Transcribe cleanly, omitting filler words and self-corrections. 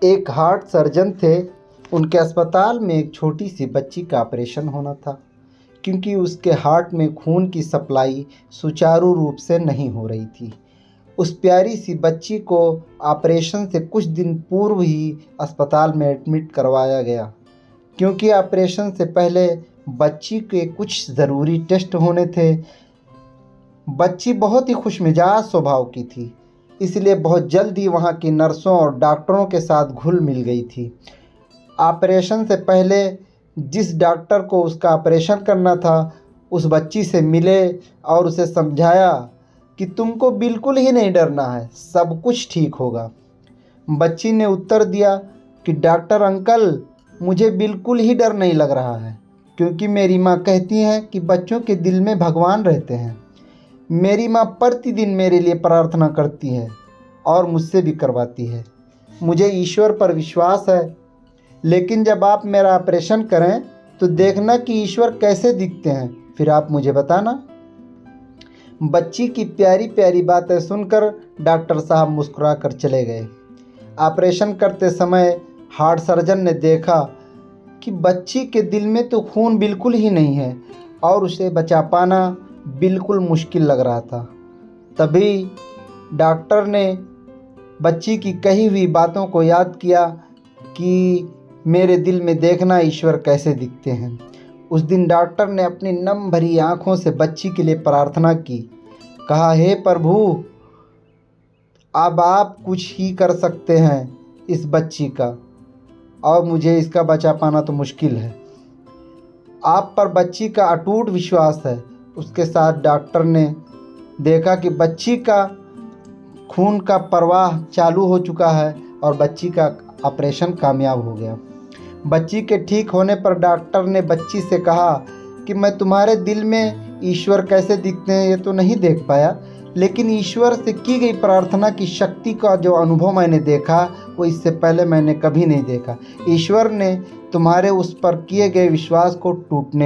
एक heart surgeon थे। उनके अस्पताल में एक छोटी सी बच्ची का ऑपरेशन होना था, क्योंकि उसके हार्ट में खून की सप्लाई सुचारू रूप से नहीं हो रही थी। उस प्यारी सी बच्ची को ऑपरेशन से कुछ दिन पूर्व ही अस्पताल में एडमिट करवाया गया, क्योंकि ऑपरेशन से पहले बच्ची के कुछ ज़रूरी टेस्ट होने थे। बच्ची बहुत ही खुशमिजाज स्वभाव की थी, इसलिए बहुत जल्दी वहाँ की नर्सों और डॉक्टरों के साथ घुल मिल गई थी। ऑपरेशन से पहले जिस डॉक्टर को उसका ऑपरेशन करना था, उस बच्ची से मिले और उसे समझाया कि तुमको बिल्कुल ही नहीं डरना है, सब कुछ ठीक होगा। बच्ची ने उत्तर दिया कि डॉक्टर अंकल, मुझे बिल्कुल ही डर नहीं लग रहा है, क्योंकि मेरी माँ कहती हैं कि बच्चों के दिल में भगवान रहते हैं। मेरी माँ प्रतिदिन मेरे लिए प्रार्थना करती है और मुझसे भी करवाती है। मुझे ईश्वर पर विश्वास है, लेकिन जब आप मेरा ऑपरेशन करें तो देखना कि ईश्वर कैसे दिखते हैं, फिर आप मुझे बताना। बच्ची की प्यारी प्यारी बातें सुनकर डॉक्टर साहब मुस्कुरा कर चले गए। ऑपरेशन करते समय हार्ट सर्जन ने देखा कि बच्ची के दिल में तो खून बिल्कुल ही नहीं है और उसे बचा पाना बिल्कुल मुश्किल लग रहा था। तभी डॉक्टर ने बच्ची की कही हुई बातों को याद किया कि मेरे दिल में देखना ईश्वर कैसे दिखते हैं। उस दिन डॉक्टर ने अपनी नम भरी आँखों से बच्ची के लिए प्रार्थना की। कहा, हे प्रभु, अब आप कुछ ही कर सकते हैं इस बच्ची का, और मुझे इसका बचा पाना तो मुश्किल है। आप पर बच्ची का अटूट विश्वास है। उसके साथ डॉक्टर ने देखा कि बच्ची का खून का प्रवाह चालू हो चुका है और बच्ची का ऑपरेशन कामयाब हो गया। बच्ची के ठीक होने पर डॉक्टर ने बच्ची से कहा कि मैं तुम्हारे दिल में ईश्वर कैसे दिखते हैं ये तो नहीं देख पाया, लेकिन ईश्वर से की गई प्रार्थना की शक्ति का जो अनुभव मैंने देखा वो इससे पहले मैंने कभी नहीं देखा। ईश्वर ने तुम्हारे उस पर किए गए विश्वास को टूटने